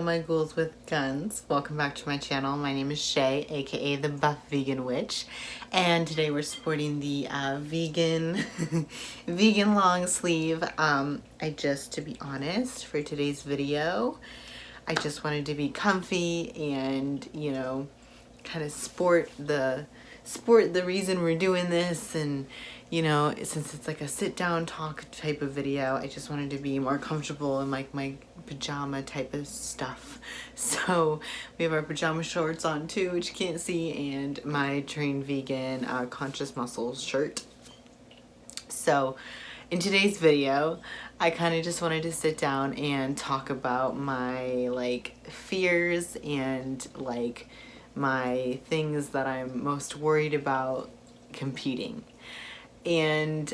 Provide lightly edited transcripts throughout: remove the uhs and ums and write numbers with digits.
my ghouls with guns. Welcome back to my channel. My name is Shay, aka the Buff Vegan Witch, and today we're sporting the vegan vegan long sleeve. To be honest, for today's video, I just wanted to be comfy and, you know, kind of sport the reason we're doing this. And you know, since it's like a sit down talk type of video, I just wanted to be more comfortable in like my pajama type of stuff. So we have our pajama shorts on too, which you can't see, and my Train Vegan Conscious Muscles shirt. So in today's video, I kind of just wanted to sit down and talk about my like fears and like my things that I'm most worried about competing. And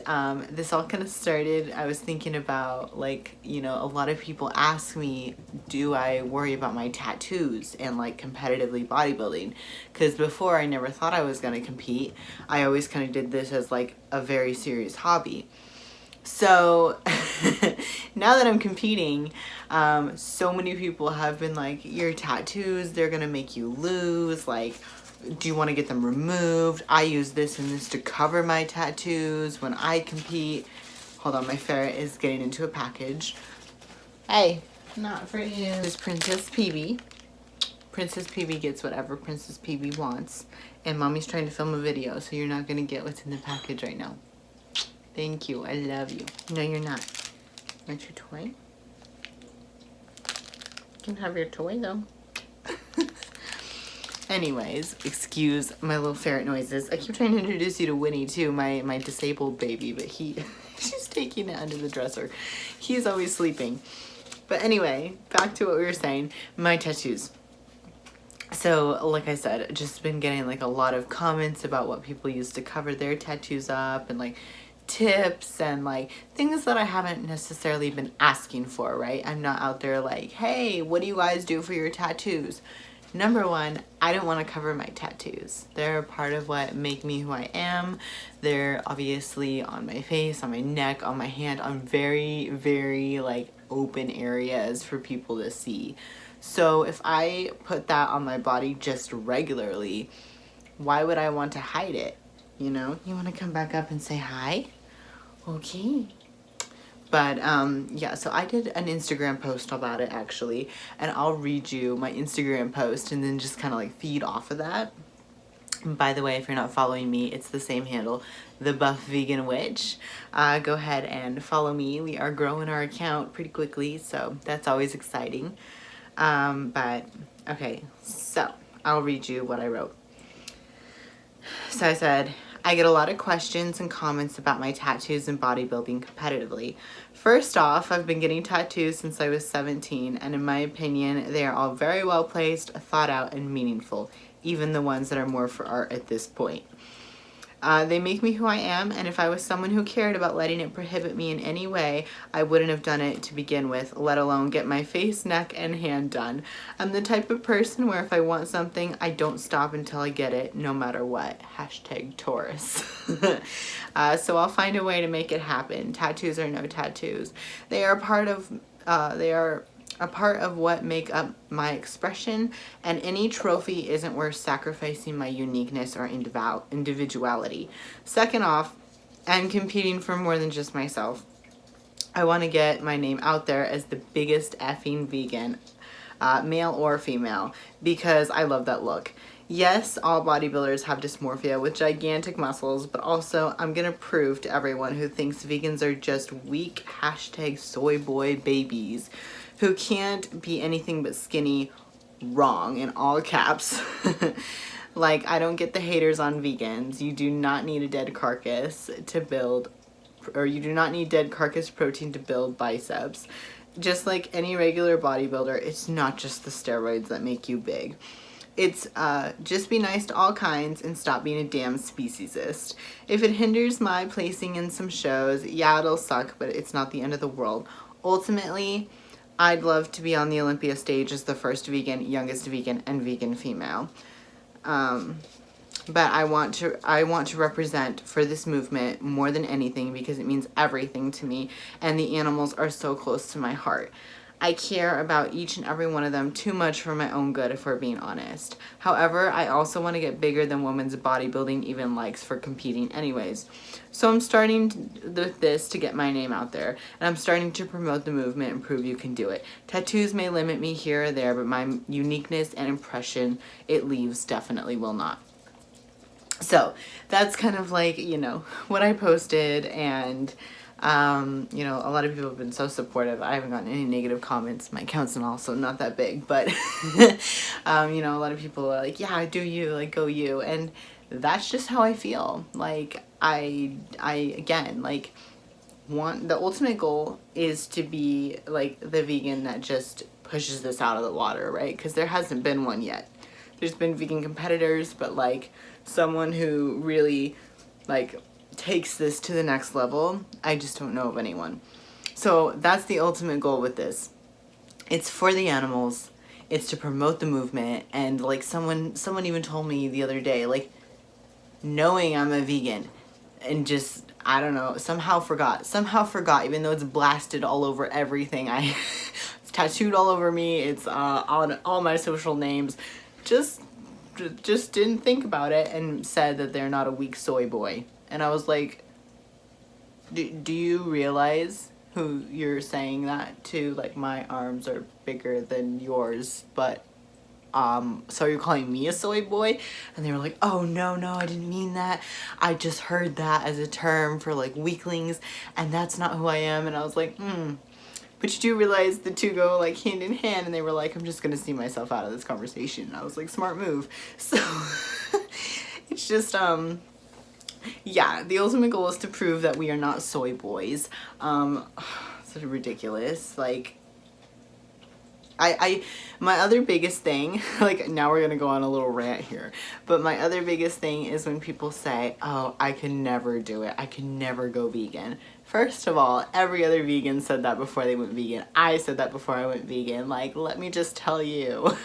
this all kind of started, I was thinking about, like, you know, a lot of people ask me, do I worry about my tattoos and like competitively bodybuilding? Because before, I never thought I was going to compete. I always kind of did this as like a very serious hobby. So now that I'm competing, so many people have been like, your tattoos, they're going to make you lose, like, do you want to get them removed? I use this and this to cover my tattoos when I compete. Hold on, my ferret is getting into a package. Hey, not for you. This is Princess PB. Princess PB gets whatever Princess PB wants. And Mommy's trying to film a video, so you're not going to get what's in the package right now. Thank you. I love you. No, you're not. Want your toy? You can have your toy, though. Anyways, excuse my little ferret noises. I keep trying to introduce you to Winnie too, my disabled baby, but she's taking it under the dresser. He's always sleeping. But anyway, back to what we were saying, my tattoos. So, like I said, just been getting like a lot of comments about what people use to cover their tattoos up and like tips and like things that I haven't necessarily been asking for, right? I'm not out there like, hey, what do you guys do for your tattoos? Number one, I don't want to cover my tattoos. They're a part of what make me who I am. They're obviously on my face, on my neck, on my hand, on very, very like open areas for people to see. So if I put that on my body just regularly, why would I want to hide it? You know, you want to come back up and say hi? Okay. But yeah, so I did an Instagram post about it actually, and I'll read you my Instagram post and then just kind of like feed off of that. And by the way, if you're not following me, it's the same handle, the Buff Vegan Witch. Go ahead and follow me. We are growing our account pretty quickly, so that's always exciting. But okay, so I'll read you what I wrote. So I said, I get a lot of questions and comments about my tattoos and bodybuilding competitively. First off, I've been getting tattoos since I was 17, and in my opinion, they are all very well placed, thought out, and meaningful, even the ones that are more for art at this point. They make me who I am, and if I was someone who cared about letting it prohibit me in any way, I wouldn't have done it to begin with, let alone get my face, neck, and hand done. I'm the type of person where if I want something, I don't stop until I get it, no matter what. Hashtag Taurus. So I'll find a way to make it happen. Tattoos or no tattoos. They are a part of what make up my expression, and any trophy isn't worth sacrificing my uniqueness or individuality. Second off, I'm competing for more than just myself. I want to get my name out there as the biggest effing vegan, male or female, because I love that look. Yes, all bodybuilders have dysmorphia with gigantic muscles, but also I'm gonna prove to everyone who thinks vegans are just weak hashtag soy boy babies who can't be anything but skinny wrong in all caps. Like, I don't get the haters on vegans. You do not need a dead carcass to build, or you do not need dead carcass protein to build biceps. Just like any regular bodybuilder, it's not just the steroids that make you big. It's just be nice to all kinds and stop being a damn speciesist. If it hinders my placing in some shows, yeah, it'll suck, but it's not the end of the world. Ultimately, I'd love to be on the Olympia stage as the first vegan, youngest vegan, and vegan female. But I want to represent for this movement more than anything because it means everything to me, and the animals are so close to my heart. I care about each and every one of them too much for my own good, if we're being honest. However, I also want to get bigger than women's bodybuilding even likes for competing anyways. So I'm starting with this to get my name out there, and I'm starting to promote the movement and prove you can do it. Tattoos may limit me here or there, but my uniqueness and impression it leaves definitely will not. So that's kind of like, you know, what I posted, and you know, a lot of people have been so supportive. I haven't gotten any negative comments. My account's also not that big, but you know, a lot of people are like, yeah, do you, like, go you. And that's just how I feel. Like, I again, like, the ultimate goal is to be like the vegan that just pushes this out of the water, right? Because there hasn't been one yet. There's been vegan competitors, but like someone who really like takes this to the next level, I just don't know of anyone. So that's the ultimate goal with this. It's for the animals. It's to promote the movement. And like someone even told me the other day, like, knowing I'm a vegan and just, I don't know, somehow forgot, even though it's blasted all over everything. It's tattooed all over me. It's on all my social names. Just didn't think about it and said that they're not a weak soy boy. And I was like, do you realize who you're saying that to? Like, my arms are bigger than yours, but so you're calling me a soy boy? And they were like, oh, no, I didn't mean that. I just heard that as a term for like weaklings, and that's not who I am. And I was like, but you do realize the two go like hand in hand. And they were like, I'm just gonna see myself out of this conversation. And I was like, smart move. So it's just yeah, the ultimate goal is to prove that we are not soy boys. It's ridiculous. Like, my other biggest thing, like, now we're gonna go on a little rant here, but my other biggest thing is when people say, oh, I can never do it, I can never go vegan. First of all, every other vegan said that before they went vegan. I said that before I went vegan. Like, let me just tell you.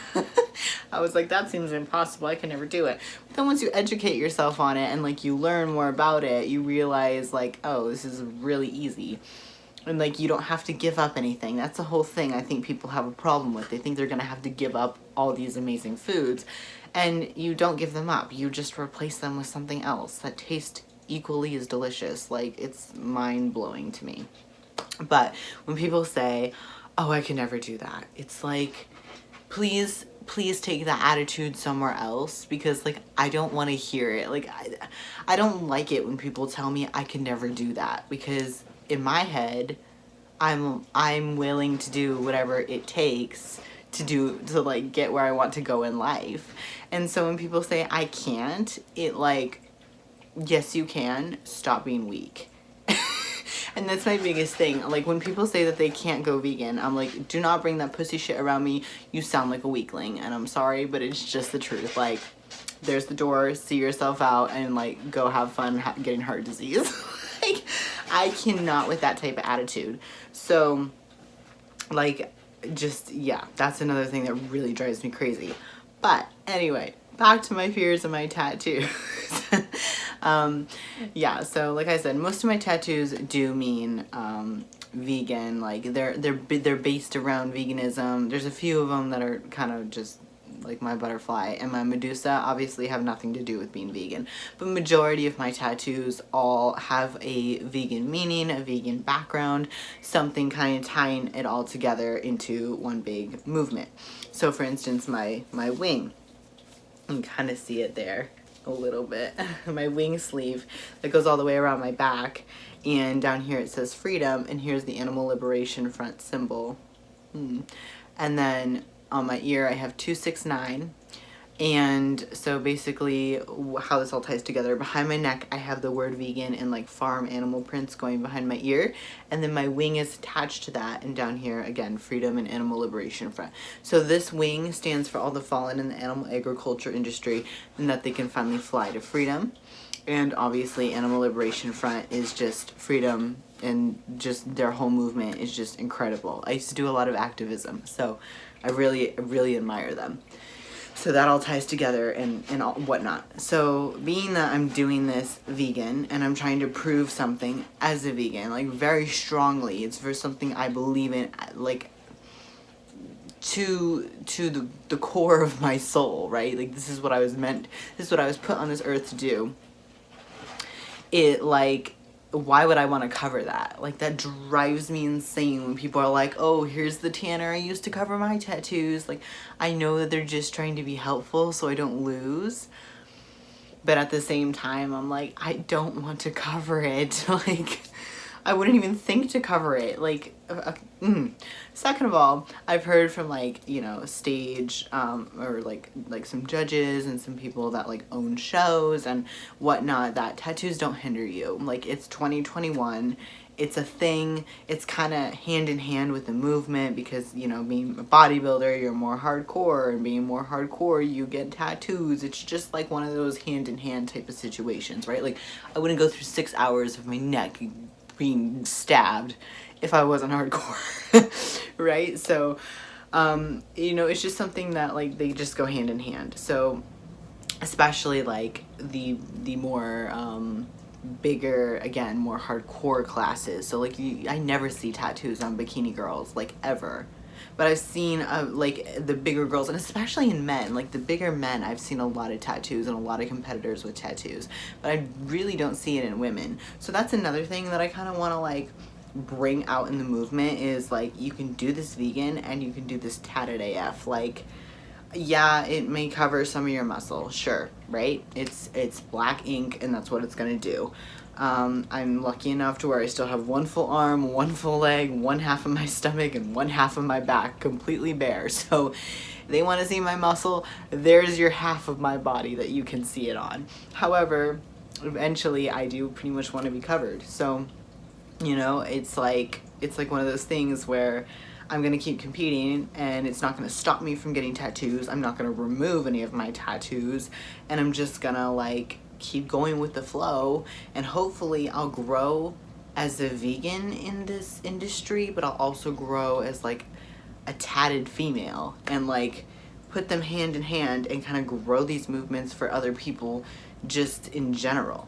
I was like, that seems impossible, I can never do it. But then once you educate yourself on it and like you learn more about it, you realize like, oh, this is really easy. And like, you don't have to give up anything. That's the whole thing I think people have a problem with. They think they're gonna have to give up all these amazing foods, and you don't give them up. You just replace them with something else that tastes equally as delicious. Like, it's mind-blowing to me. But when people say, oh, I can never do that, it's like, please take that attitude somewhere else, because like, I don't want to hear it. Like, I don't like it when people tell me I can never do that, because in my head, I'm willing to do whatever it takes to like get where I want to go in life. And so when people say I can't, it like, yes you can, stop being weak. And that's my biggest thing. Like, when people say that they can't go vegan, I'm like, do not bring that pussy shit around me. You sound like a weakling, and I'm sorry, but it's just the truth. Like, there's the door, see yourself out, and like, go have fun getting heart disease. Like, I cannot with that type of attitude. So, like, just, yeah, that's another thing that really drives me crazy. But anyway, back to my fears and my tattoos. Yeah, so like I said, most of my tattoos do mean vegan. Like, they're based around veganism. There's a few of them that are kind of just like my butterfly and my Medusa obviously have nothing to do with being vegan, but majority of my tattoos all have a vegan meaning, a vegan background, something kind of tying it all together into one big movement. So for instance, my wing, you can kind of see it there a little bit, my wing sleeve that goes all the way around my back, and down here it says freedom, and here's the animal liberation front symbol. And then on my ear I have 269, and so basically how this all ties together, behind my neck I have the word vegan and like farm animal prints going behind my ear, and then my wing is attached to that, and down here again freedom and animal liberation front. So this wing stands for all the fallen in the animal agriculture industry, and that they can finally fly to freedom. And obviously animal liberation front is just freedom, and just their whole movement is just incredible. I used to do a lot of activism, so I really admire them. So that all ties together and all, whatnot. So being that I'm doing this vegan and I'm trying to prove something as a vegan, like very strongly, it's for something I believe in, like to the core of my soul, right? Like, this is what I was put on this earth to do. It, like, why would I want to cover that? Like, that drives me insane when people are like, oh, here's the tanner I used to cover my tattoos. Like, I know that they're just trying to be helpful so I don't lose. But at the same time, I'm like, I don't want to cover it. Like, I wouldn't even think to cover it. Like, Second of all, I've heard from, like, you know, stage, or like some judges and some people that, like, own shows and whatnot, that tattoos don't hinder you. Like, it's 2021. It's a thing. It's kind of hand in hand with the movement because, you know, being a bodybuilder, you're more hardcore, and being more hardcore, you get tattoos. It's just like one of those hand in hand type of situations, right? Like, I wouldn't go through 6 hours of my neck being stabbed if I wasn't hardcore, right? So, you know, it's just something that, like, they just go hand in hand. So, especially, like, the more, bigger, again, more hardcore classes. So, like, I never see tattoos on bikini girls, like, ever. But I've seen, like, the bigger girls, and especially in men, like, the bigger men, I've seen a lot of tattoos and a lot of competitors with tattoos. But I really don't see it in women. So that's another thing that I kind of want to, like, bring out in the movement is, like, you can do this vegan and you can do this tatted AF. Like, yeah, it may cover some of your muscle, sure, right? It's black ink, and that's what it's gonna do. I'm lucky enough to where I still have one full arm, one full leg, one half of my stomach, and one half of my back completely bare. So they want to see my muscle, there's your half of my body that you can see it on. However, eventually I do pretty much want to be covered. So, you know, it's like one of those things where I'm going to keep competing, and it's not going to stop me from getting tattoos. I'm not going to remove any of my tattoos, and I'm just going to, like, keep going with the flow, and hopefully I'll grow as a vegan in this industry, but I'll also grow as, like, a tatted female, and, like, put them hand in hand and kind of grow these movements for other people just in general.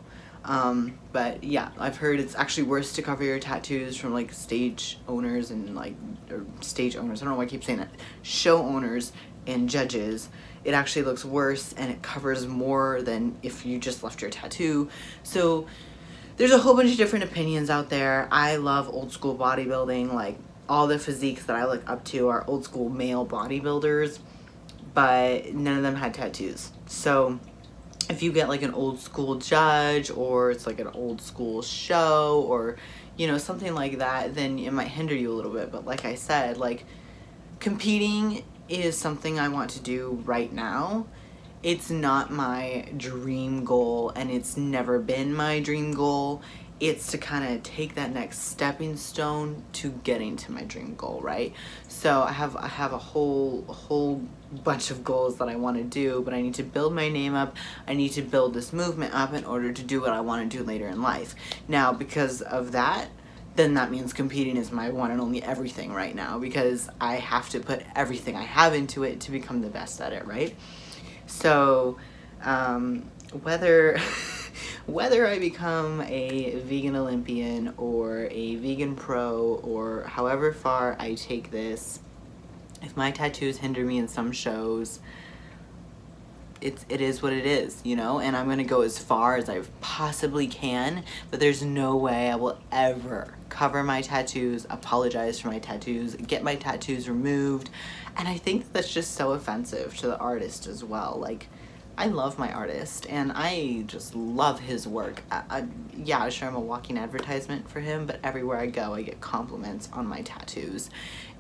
But yeah, I've heard it's actually worse to cover your tattoos from, like, stage owners and, like, or stage owners, I don't know why I keep saying that, show owners and judges. It actually looks worse, and it covers more than if you just left your tattoo. So there's a whole bunch of different opinions out there. I love old school bodybuilding. Like, all the physiques that I look up to are old school male bodybuilders, but none of them had tattoos. So if you get, like, an old school judge, or it's like an old school show, or, you know, something like that, then it might hinder you a little bit. But like I said, like, competing is something I want to do right now. It's not my dream goal, and it's never been my dream goal. It's to kind of take that next stepping stone to getting to my dream goal, right? So I have a whole bunch of goals that I want to do, but I need to build my name up. I need to build this movement up in order to do what I want to do later in life. Now, because of that, then that means competing is my one and only everything right now, because I have to put everything I have into it to become the best at it, right? So, whether I become a vegan Olympian or a vegan pro, or however far I take this, if my tattoos hinder me in some shows, it is what it is, you know, and I'm gonna go as far as I possibly can, but there's no way I will ever cover my tattoos, apologize for my tattoos, get my tattoos removed. And I think that's just so offensive to the artist as well. Like, I love my artist, and I just love his work. Yeah, sure, I'm a walking advertisement for him, but everywhere I go, I get compliments on my tattoos.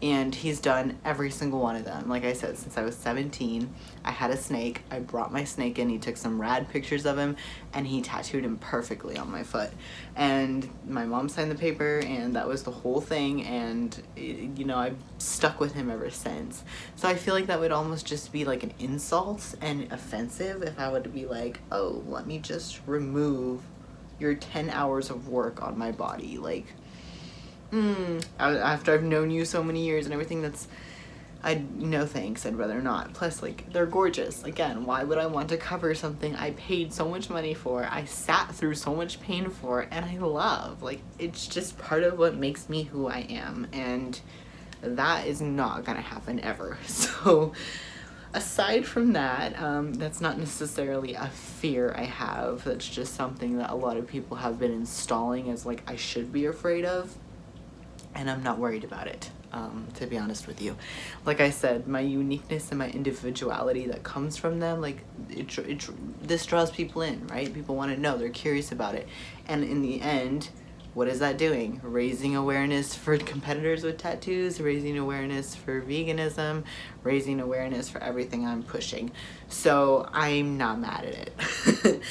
And he's done every single one of them. Like I said, since I was 17, I had a snake. I brought my snake in. He took some rad pictures of him, and he tattooed him perfectly on my foot. And my mom signed the paper, and that was the whole thing. And, you know, I've stuck with him ever since. So I feel like that would almost just be like an insult and offensive if I would be like, oh, let me just remove your 10 hours of work on my body. Like, after I've known you so many years and everything, no thanks, I'd rather not. Plus, like, they're gorgeous. Again, why would I want to cover something I paid so much money for, I sat through so much pain for, and I love? Like, it's just part of what makes me who I am, and That is not gonna happen ever. So aside from that, that's not necessarily a fear I have. That's just something that a lot of people have been installing as like I should be afraid of. And I'm not worried about it, to be honest with you. Like I said, my uniqueness and my individuality that comes from them, like this draws people in, right? People want to know, they're curious about it. And in the end, what is that doing? Raising awareness for competitors with tattoos, raising awareness for veganism, raising awareness for everything I'm pushing. So I'm not mad at it.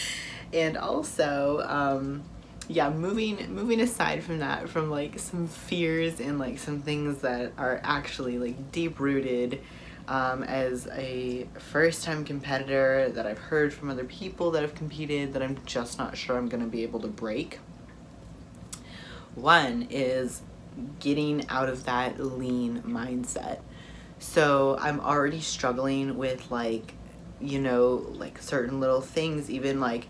And also, yeah, moving aside from that, from like some fears and like some things that are actually like deep rooted, as a first-time competitor that I've heard from other people that have competed that I'm just not sure I'm gonna be able to break. One is getting out of that lean mindset. So I'm already struggling with like, you know, like certain little things, even like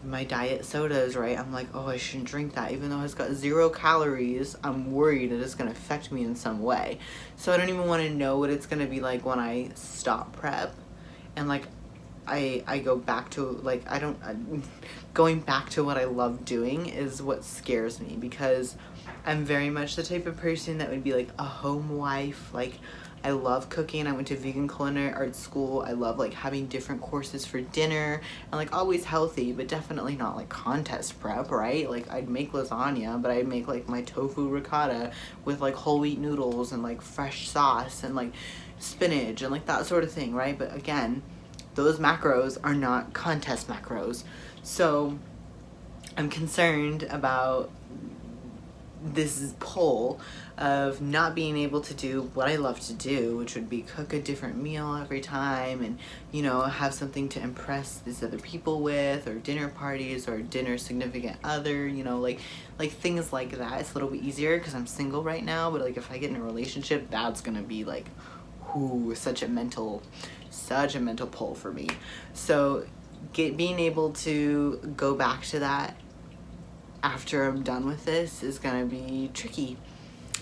my diet sodas, right? I'm like, oh, I shouldn't drink that. Even though it's got 0 calories, I'm worried that it's gonna affect me in some way. So I don't even wanna know what it's gonna be like when I stop prep. And like, I go back to, like, going back to what I love doing is what scares me, because I'm very much the type of person that would be like a home wife. Like, I love cooking. I went to vegan culinary arts school. I love like having different courses for dinner and like always healthy, but definitely not like contest prep, right? Like I'd make lasagna, but I'd make like my tofu ricotta with like whole wheat noodles and like fresh sauce and like spinach and like that sort of thing, right? But again, those macros are not contest macros. So I'm concerned about this pull of not being able to do what I love to do, which would be cook a different meal every time and, you know, have something to impress these other people with, or dinner parties or dinner significant other, you know, like things like that. It's a little bit easier because I'm single right now, but like if I get in a relationship, that's gonna be like, whoo, such a mental pull for me. So being able to go back to that after I'm done with this is gonna be tricky.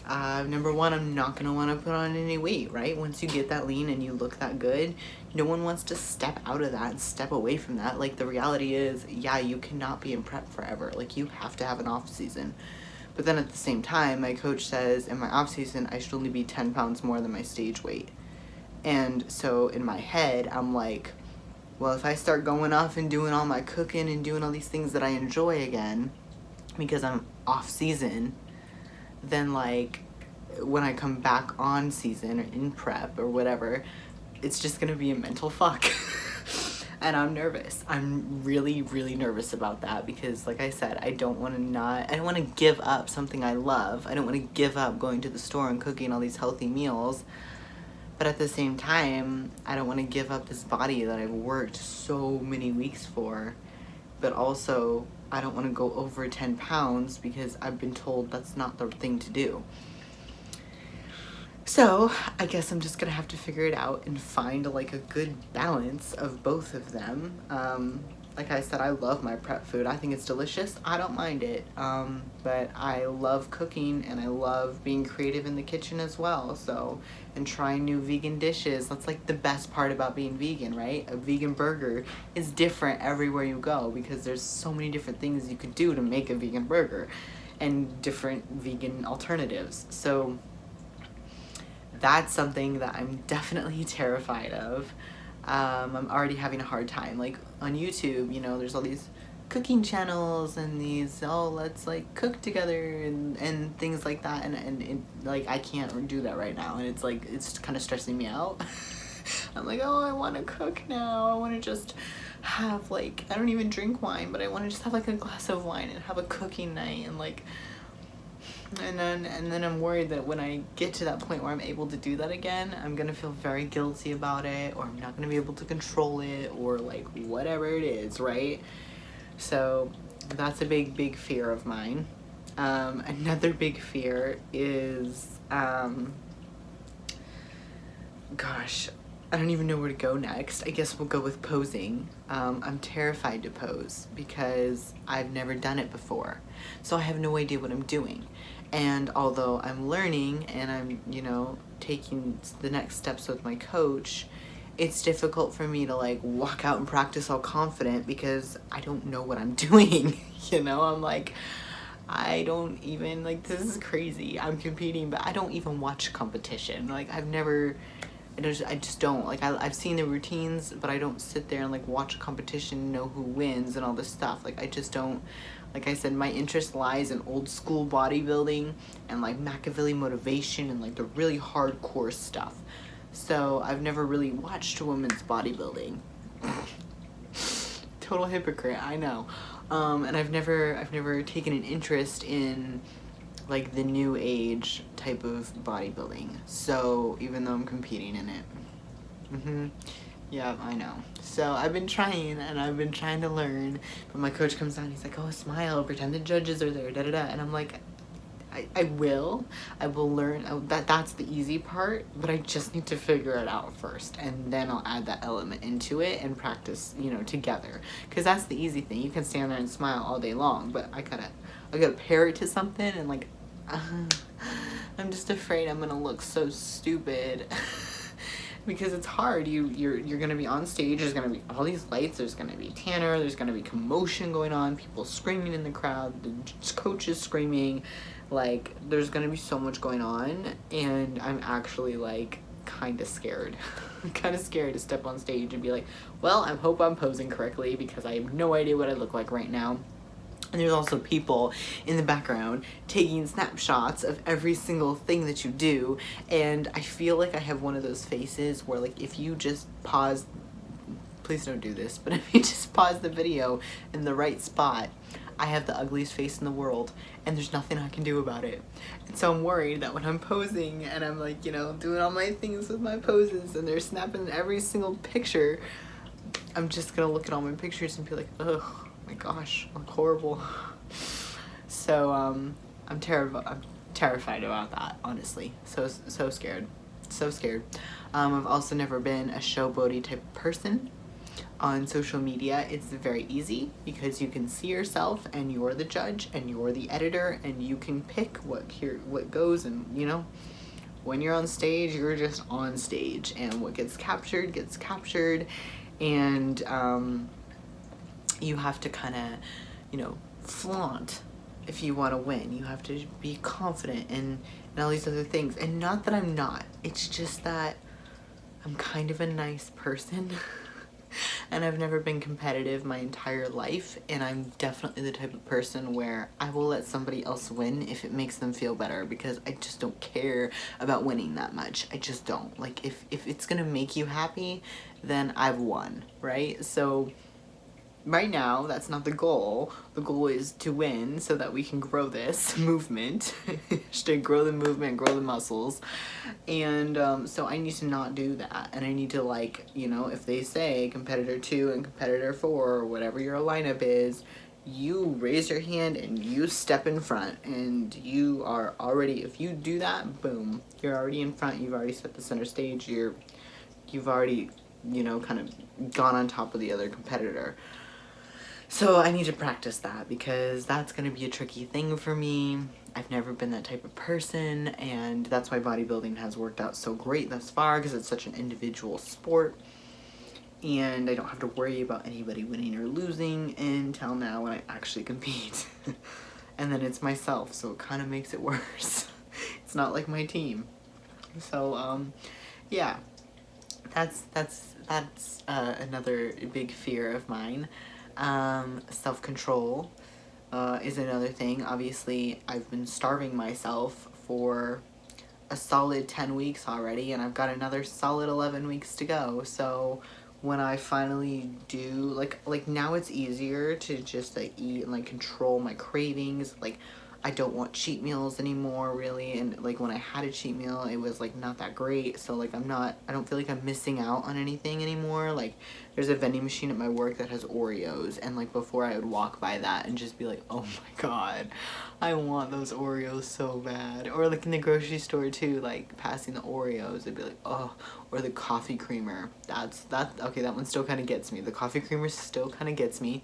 Number one, I'm not gonna wanna put on any weight, right? Once you get that lean and you look that good, no one wants to step out of that and step away from that. Like the reality is, yeah, you cannot be in prep forever. Like you have to have an off season. But then at the same time, my coach says in my off season, I should only be 10 pounds more than my stage weight. And so in my head, I'm like, well, if I start going off and doing all my cooking and doing all these things that I enjoy again, because I'm off season, then like when I come back on season or in prep or whatever, it's just gonna be a mental fuck. And I'm nervous. I'm really, really nervous about that because like I said, I don't want to give up something I love. I don't want to give up going to the store and cooking all these healthy meals. But at the same time, I don't want to give up this body that I've worked so many weeks for. But also, I don't want to go over 10 pounds because I've been told that's not the thing to do. So I guess I'm just gonna have to figure it out and find like a good balance of both of them. Like I said, I love my prep food. I think it's delicious. I don't mind it. But I love cooking and I love being creative in the kitchen as well. So, and trying new vegan dishes. That's like the best part about being vegan, right? A vegan burger is different everywhere you go because there's so many different things you could do to make a vegan burger and different vegan alternatives. So that's something that I'm definitely terrified of. I'm already having a hard time. Like on YouTube, you know, there's all these cooking channels and these, oh, let's like cook together and things like that. And like, I can't do that right now. And it's like, it's kind of stressing me out. I'm like, oh, I want to cook now. I want to just have like, I don't even drink wine, but I want to just have like a glass of wine and have a cooking night and like, and then I'm worried that when I get to that point where I'm able to do that again, I'm gonna feel very guilty about it, or I'm not gonna be able to control it, or like whatever it is, right? So that's a big fear of mine. Another big fear is, gosh, I don't even know where to go next. I guess we'll go with posing. I'm terrified to pose because I've never done it before. So I have no idea what I'm doing. And although I'm learning and I'm, you know, taking the next steps with my coach, it's difficult for me to like walk out and practice all confident because I don't know what I'm doing. You know, I'm like, I don't even, like, this is crazy. I'm competing, but I don't even watch competition. Like, I just don't. Like, I've seen the routines, but I don't sit there and, like, watch a competition, know who wins and all this stuff. Like, I just don't. Like I said, my interest lies in old school bodybuilding and, like, Machiavelli motivation and, like, the really hardcore stuff. So, I've never really watched women's bodybuilding. Total hypocrite, I know. And I've never taken an interest in like the new age type of bodybuilding. So even though I'm competing in it, yeah, I know. So I've been trying and I've been trying to learn, but my coach comes down. He's like, "Oh, smile, pretend the judges are there, da da da," and I'm like, I will learn. That's the easy part, but I just need to figure it out first, and then I'll add that element into it and practice, you know, together. Because that's the easy thing. You can stand there and smile all day long, but I gotta pair it to something, and like, I'm just afraid I'm gonna look so stupid. Because it's hard. You're gonna be on stage. There's gonna be all these lights. There's gonna be Tanner. There's gonna be commotion going on. People screaming in the crowd. The coaches screaming. Like, there's gonna be so much going on, and I'm actually like kind of scared. I'm kind of scared to step on stage and be like, well, I hope I'm posing correctly because I have no idea what I look like right now. And there's also people in the background taking snapshots of every single thing that you do. And I feel like I have one of those faces where, like, if you just pause, please don't do this, but if you just pause the video in the right spot, I have the ugliest face in the world and there's nothing I can do about it. And so I'm worried that when I'm posing and I'm like, you know, doing all my things with my poses and they're snapping every single picture, I'm just gonna look at all my pictures and be like, ugh. My gosh, I look horrible. So I'm terrified about that, honestly. So scared. So scared. I've also never been a showboaty type of person. On social media, it's very easy because you can see yourself and you're the judge and you're the editor and you can pick what goes, and you know, when you're on stage, you're just on stage and what gets captured gets captured, and you have to kind of, you know, flaunt if you want to win. You have to be confident and all these other things. And not that I'm not. It's just that I'm kind of a nice person. And I've never been competitive my entire life. And I'm definitely the type of person where I will let somebody else win if it makes them feel better. Because I just don't care about winning that much. I just don't. Like, if it's going to make you happy, then I've won, right? So right now, that's not the goal. The goal is to win so that we can grow this movement, to grow the movement, grow the muscles. And so I need to not do that. And I need to, like, you know, if they say competitor 2 and competitor 4 or whatever your lineup is, you raise your hand and you step in front. And you are already, if you do that, boom, you're already in front. You've already set the center stage. You've already, you know, kind of gone on top of the other competitor. So I need to practice that because that's going to be a tricky thing for me. I've never been that type of person, and that's why bodybuilding has worked out so great thus far, because it's such an individual sport. And I don't have to worry about anybody winning or losing until now when I actually compete. And then it's myself, so it kind of makes it worse. It's not like my team. So, yeah, that's another big fear of mine. Self-control is another thing. Obviously, I've been starving myself for a solid 10 weeks already, and I've got another solid 11 weeks to go. So when I finally do, like now it's easier to just like eat and like control my cravings. Like, I don't want cheat meals anymore, really, and like when I had a cheat meal, it was like not that great. So like I don't feel like I'm missing out on anything anymore. Like, there's a vending machine at my work that has Oreos, and like before I would walk by that and just be like, oh my god, I want those Oreos so bad. Or like in the grocery store too, like passing the Oreos, I'd be like, oh. Or the coffee creamer. Okay, that one still kind of gets me. The coffee creamer still kind of gets me.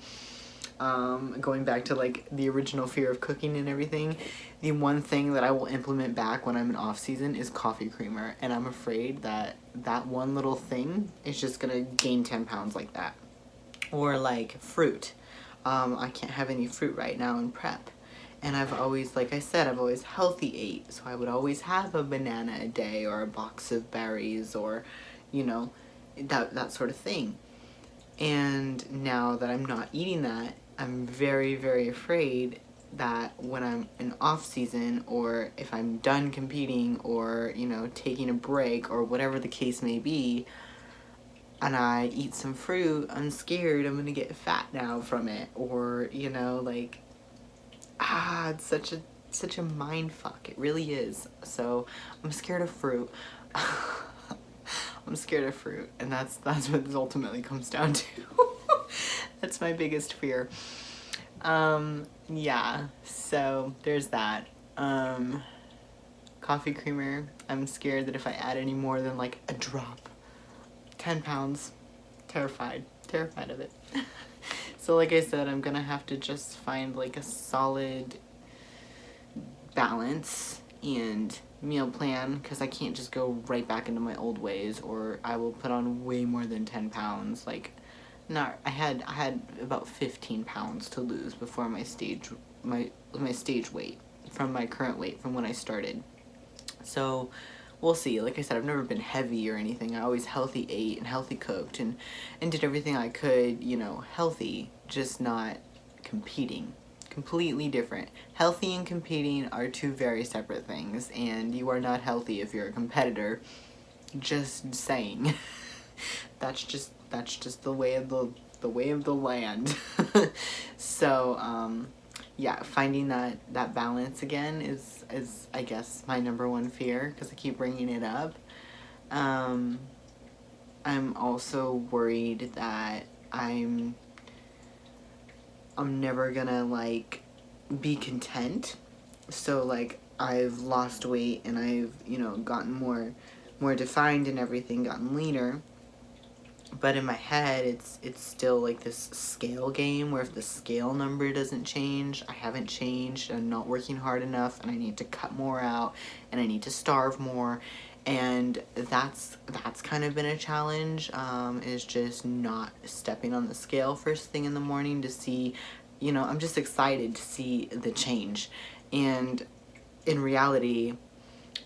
going back to like the original fear of cooking and everything, the one thing that I will implement back when I'm in off season is coffee creamer, and I'm afraid that that one little thing is just gonna gain 10 pounds like that. Or like fruit. I can't have any fruit right now in prep. And I've always, like I said, I've always healthy ate. So I would always have a banana a day or a box of berries or, you know, that sort of thing. And now that I'm not eating that, I'm very, very afraid that when I'm in off season or if I'm done competing or, you know, taking a break or whatever the case may be, and I eat some fruit, I'm scared I'm gonna get fat now from it, or, you know, like, it's such a mind fuck. It really is. So I'm scared of fruit. I'm scared of fruit, and that's what this ultimately comes down to. That's my biggest fear. Yeah, so there's that. Coffee creamer, I'm scared that if I add any more than like a drop, 10 pounds, terrified of it. So like I said, I'm gonna have to just find like a solid balance and meal plan, because I can't just go right back into my old ways, or I will put on way more than 10 pounds. Like, not, I had about 15 pounds to lose before my stage weight from my current weight from when I started. So we'll see. Like I said, I've never been heavy or anything. I always healthy ate and healthy cooked and did everything I could, you know, healthy, just not competing. Completely different. Healthy and competing are two very separate things, and you are not healthy if you're a competitor. Just saying. That's just the way of the land. So, yeah, finding that balance again is I guess my number one fear, because I keep bringing it up. I'm also worried that I'm never gonna like be content. So like I've lost weight and I've, you know, gotten more defined and everything, gotten leaner. But in my head, it's still like this scale game where if the scale number doesn't change, I haven't changed, I'm not working hard enough, and I need to cut more out, and I need to starve more. And that's kind of been a challenge, is just not stepping on the scale first thing in the morning to see, you know, I'm just excited to see the change. And in reality,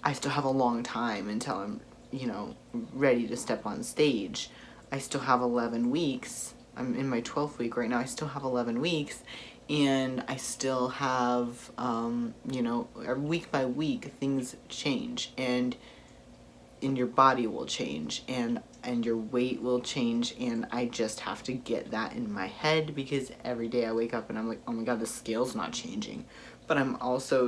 I still have a long time until I'm, you know, ready to step on stage. I still have 11 weeks. I'm in my 12th week right now. I still have 11 weeks, and I still have, you know, week by week things change, and your body will change, and your weight will change, and I just have to get that in my head, because every day I wake up and I'm like, oh my god, the scale's not changing. But I'm also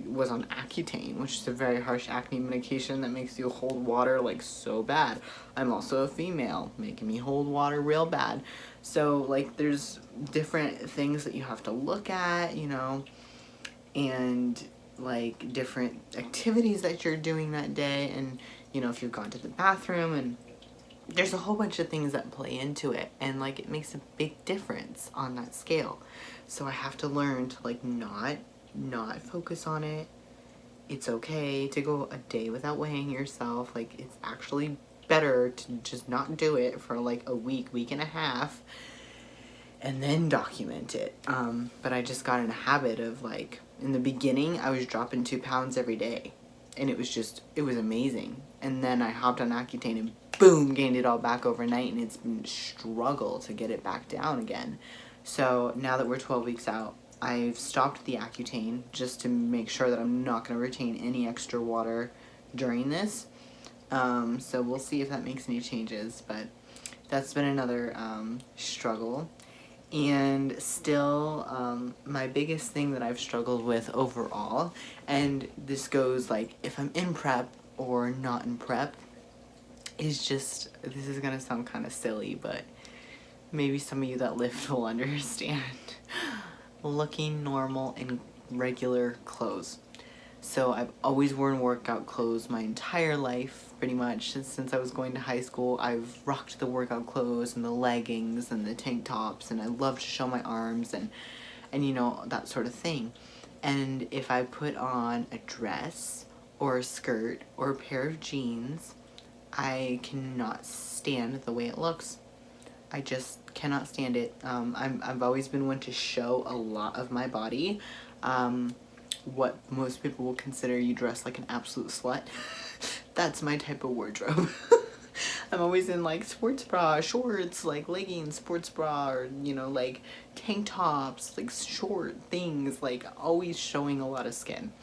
was on Accutane, which is a very harsh acne medication that makes you hold water like so bad. I'm also a female, making me hold water real bad. So like there's different things that you have to look at, you know, and like different activities that you're doing that day, and you know, if you've gone to the bathroom, and there's a whole bunch of things that play into it, and like it makes a big difference on that scale. So I have to learn to like not focus on it. It's okay to go a day without weighing yourself. Like it's actually better to just not do it for like a week and a half, and then document it. But I just got in a habit of like, in the beginning I was dropping 2 pounds every day, and it was amazing. And then I hopped on Accutane and boom, gained it all back overnight, and it's been a struggle to get it back down again. So now that we're 12 weeks out, I've stopped the Accutane just to make sure that I'm not going to retain any extra water during this. So we'll see if that makes any changes, but that's been another struggle. And still, my biggest thing that I've struggled with overall, and this goes like if I'm in prep or not in prep, is just, this is going to sound kind of silly, but maybe some of you that lift will understand. Looking normal in regular clothes. So I've always worn workout clothes my entire life, pretty much. Since I was going to high school, I've rocked the workout clothes and the leggings and the tank tops, and I love to show my arms and you know, that sort of thing. And if I put on a dress or a skirt or a pair of jeans, I cannot stand the way it looks. I just cannot stand it. I've always been one to show a lot of my body. What most people will consider you dress like an absolute slut. That's my type of wardrobe. I'm always in like sports bra, shorts, like leggings, sports bra, or you know, like tank tops, like short things, like always showing a lot of skin.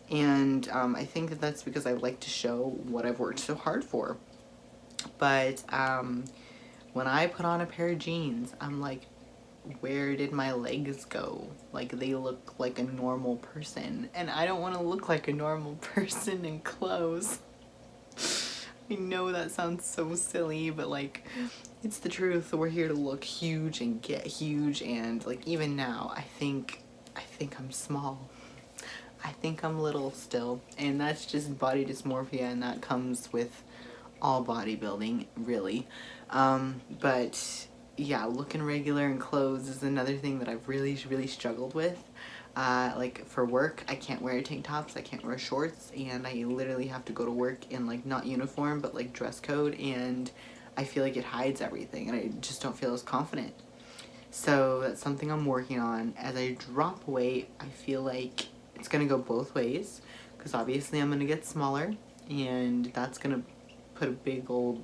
And I think that that's because I like to show what I've worked so hard for. But when I put on a pair of jeans, I'm like, where did my legs go? Like, they look like a normal person, and I don't want to look like a normal person in clothes. I know that sounds so silly, but like, it's the truth. We're here to look huge and get huge, and like, even now, I think I'm small. I think I'm little still, and that's just body dysmorphia, and that comes with all bodybuilding, really. But yeah, looking regular in clothes is another thing that I've really struggled with. Like for work, I can't wear tank tops, I can't wear shorts, and I literally have to go to work in like not uniform, but like dress code, and I feel like it hides everything, and I just don't feel as confident. So that's something I'm working on. As I drop weight, I feel like it's gonna go both ways, because obviously I'm gonna get smaller, and that's gonna put a big old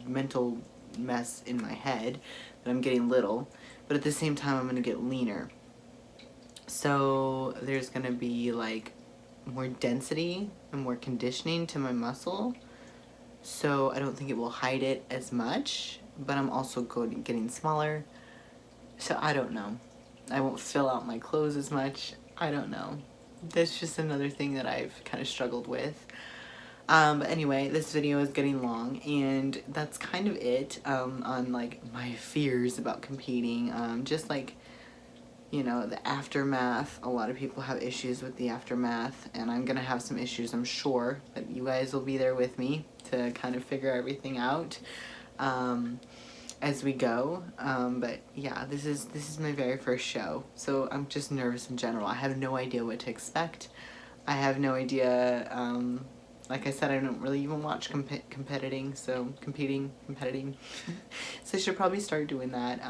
mental mess in my head that I'm getting little, but at the same time I'm gonna get leaner. So there's gonna be like more density and more conditioning to my muscle, so I don't think it will hide it as much, but I'm also getting smaller, so I don't know. I won't fill out my clothes as much. I don't know. That's just another thing that I've kind of struggled with. But anyway, this video is getting long, and that's kind of it on like my fears about competing. Just like, you know, the aftermath. A lot of people have issues with the aftermath, and I'm gonna have some issues, I'm sure, but you guys will be there with me to kind of figure everything out as we go. But yeah, this is my very first show, so I'm just nervous in general. I have no idea what to expect. I have no idea. Like I said, I don't really even watch competing, so so I should probably start doing that.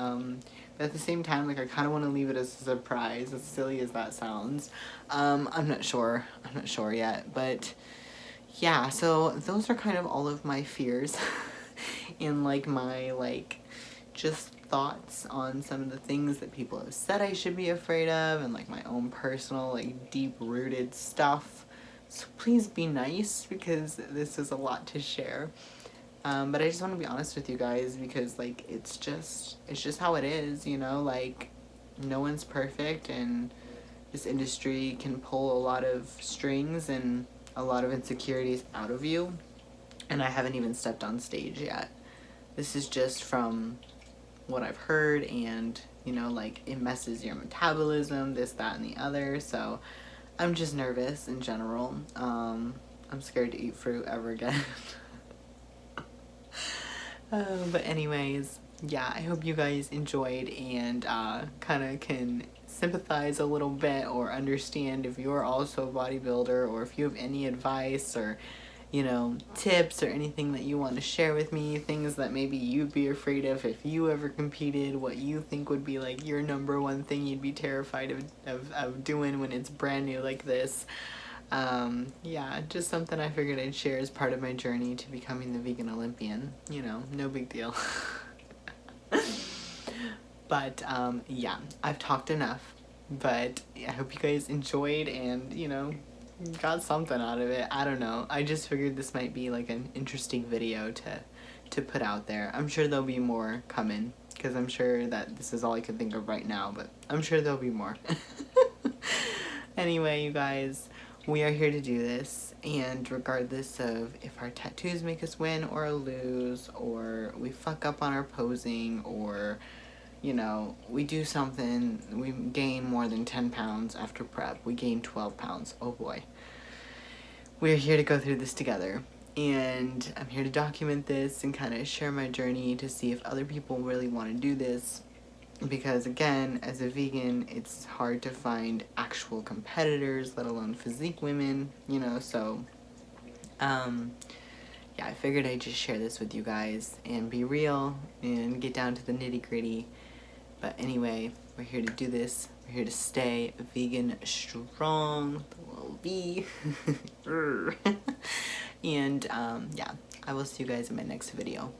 But at the same time, like, I kind of want to leave it as a surprise, as silly as that sounds. I'm not sure yet, but yeah, so those are kind of all of my fears and like my like just thoughts on some of the things that people have said I should be afraid of, and like my own personal like deep-rooted stuff. So please be nice, because this is a lot to share. But I just want to be honest with you guys, because like it's just how it is, you know, like no one's perfect, and this industry can pull a lot of strings and a lot of insecurities out of you, and I haven't even stepped on stage yet. This is just from what I've heard, and you know, like it messes your metabolism, this, that, and the other, so I'm just nervous in general. I'm scared to eat fruit ever again. But anyways, yeah, I hope you guys enjoyed and kind of can sympathize a little bit, or understand if you're also a bodybuilder, or if you have any advice or, you know, tips or anything that you want to share with me, things that maybe you'd be afraid of if you ever competed, what you think would be like your number one thing you'd be terrified of doing when it's brand new like this. Yeah, just something I figured I'd share as part of my journey to becoming the vegan Olympian. You know, no big deal. But yeah, I've talked enough, but I hope you guys enjoyed and, you know, got something out of it. I don't know. I just figured this might be like an interesting video to put out there. I'm sure there'll be more coming, because I'm sure that this is all I can think of right now, but I'm sure there'll be more. Anyway, you guys, we are here to do this, and regardless of if our tattoos make us win or lose, or we fuck up on our posing, or, you know, we do something, we gain more than 10 pounds after prep, we gain 12 pounds, oh boy. we're here to go through this together. And I'm here to document this and kind of share my journey to see if other people really want to do this. Because again, as a vegan, it's hard to find actual competitors, let alone physique women, you know, so yeah, I figured I'd just share this with you guys and be real and get down to the nitty-gritty. But anyway, we're here to do this. We're here to stay vegan strong, the little V. And yeah, I will see you guys in my next video.